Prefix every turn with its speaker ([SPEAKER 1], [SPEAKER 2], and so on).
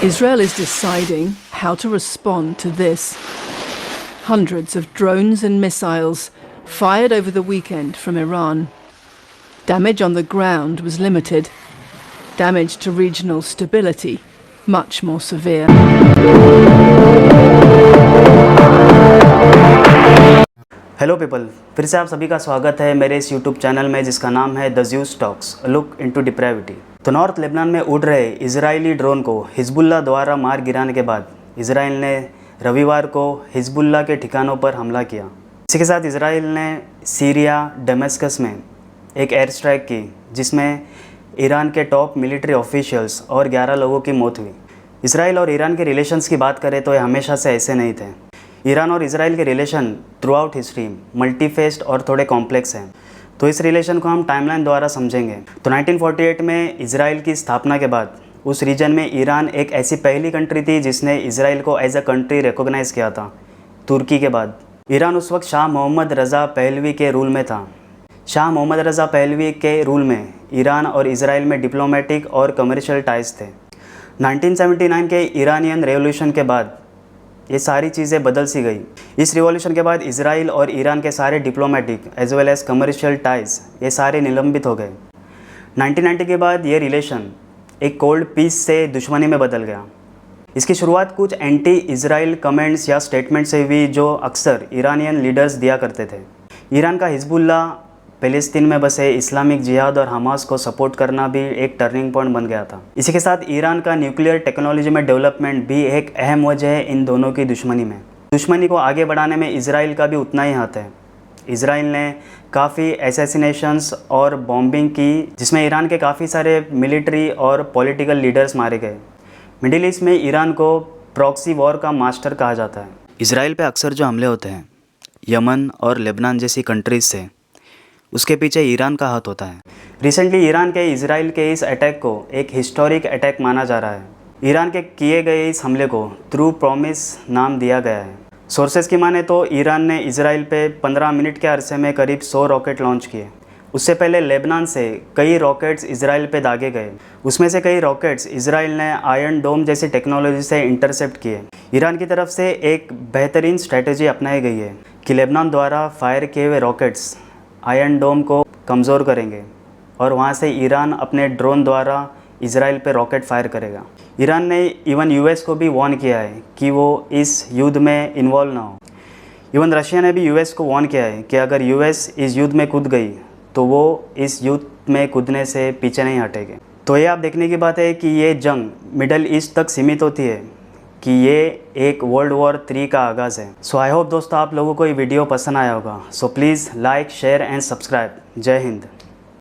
[SPEAKER 1] Israel is deciding how to respond to this. Hundreds of drones and missiles fired over the weekend from Iran. Damage on the ground was limited. Damage to regional stability much more severe.
[SPEAKER 2] Hello people, फिर से आप सभी का स्वागत है मेरे इस YouTube channel में जिसका नाम है the Zeus talks a look into depravity. तो नॉर्थ लेबनान में उड़ रहे इजरायली ड्रोन को हिजबुल्लाह द्वारा मार गिराने के बाद इसराइल ने रविवार को हिजबुल्लाह के ठिकानों पर हमला किया। इसी के साथ इसराइल ने सीरिया डेमेस्कस में एक एयर स्ट्राइक की जिसमें ईरान के टॉप मिलिट्री ऑफिशियल्स और 11 लोगों की मौत हुई। इसराइल और ईरान के रिलेशंस की बात करें तो ये हमेशा से ऐसे नहीं थे। ईरान और इसराइल के रिलेशन थ्रू आउट हिस्ट्री मल्टीफेस्ड और थोड़े कॉम्प्लेक्स हैं। तो इस रिलेशन को हम टाइमलाइन द्वारा समझेंगे। तो 1948 में इसराइल की स्थापना के बाद उस रीजन में ईरान एक ऐसी पहली कंट्री थी जिसने इसराइल को एज अ कंट्री रिकॉग्नाइज़ किया था, तुर्की के बाद। ईरान उस वक्त शाह मोहम्मद रज़ा पहलवी के रूल में था। शाह मोहम्मद रज़ा पहलवी के रूल में ईरान और इसराइल में डिप्लोमेटिक और कमर्शियल टाइज थे। 1979 के ईरानियन रेवोल्यूशन के बाद ये सारी चीज़ें बदल सी गई। इस रिवॉल्यूशन के बाद इसराइल और ईरान के सारे diplomatic as well as commercial ties ये सारे निलंबित हो गए। 1990 के बाद ये रिलेशन एक कोल्ड पीस से दुश्मनी में बदल गया। इसकी शुरुआत कुछ एंटी इसराइल कमेंट्स या स्टेटमेंट से हुई जो अक्सर ईरानियन लीडर्स दिया करते थे। ईरान का हिजबुल्लाह, फ़िलिस्तीन में बसे इस्लामिक जिहाद और हमास को सपोर्ट करना भी एक टर्निंग पॉइंट बन गया था। इसी के साथ ईरान का न्यूक्लियर टेक्नोलॉजी में डेवलपमेंट भी एक अहम वजह है इन दोनों की दुश्मनी में। दुश्मनी को आगे बढ़ाने में इसराइल का भी उतना ही हाथ है। इसराइल ने काफ़ी असैसिनेशंस और बॉम्बिंग की जिसमें ईरान के काफ़ी सारे मिलिट्री और पॉलिटिकल लीडर्स मारे गए। मिडिल ईस्ट में ईरान को प्रॉक्सी वॉर का मास्टर कहा जाता है। इसराइल पे अक्सर जो हमले होते हैं यमन और लेबनान जैसी कंट्रीज से, उसके पीछे ईरान का हाथ होता है। रिसेंटली ईरान के इसराइल के इस अटैक को एक हिस्टोरिक अटैक माना जा रहा है। ईरान के किए गए इस हमले को ट्रू प्रॉमिस नाम दिया गया है। सोर्सेज की माने तो ईरान ने इसराइल पे 15 मिनट के अरसे में करीब 100 रॉकेट लॉन्च किए। उससे पहले लेबनान से कई रॉकेट्स इसराइल पे दागे गए। उसमें से कई रॉकेट्स इसराइल ने आयरन डोम जैसी टेक्नोलॉजी से इंटरसेप्ट किए। ईरान की तरफ से एक बेहतरीन स्ट्रैटेजी अपनाई गई है कि लेबनान द्वारा फायर किए हुए रॉकेट्स आयरन डोम को कमज़ोर करेंगे और वहाँ से ईरान अपने ड्रोन द्वारा इसराइल पे रॉकेट फायर करेगा। ईरान ने इवन यूएस को भी वार्न किया है कि वो इस युद्ध में इन्वॉल्व ना हो। इवन रशिया ने भी यूएस को वार्न किया है कि अगर यूएस इस युद्ध में कूद गई तो वो इस युद्ध में कूदने से पीछे नहीं हटेंगे। तो ये आप देखने की बात है कि ये जंग मिडल ईस्ट तक सीमित होती है कि ये एक वर्ल्ड वॉर 3 का आगाज़ है। सो आई होप दोस्तों आप लोगों को ये वीडियो पसंद आया होगा। So please like, share and subscribe. जय हिंद।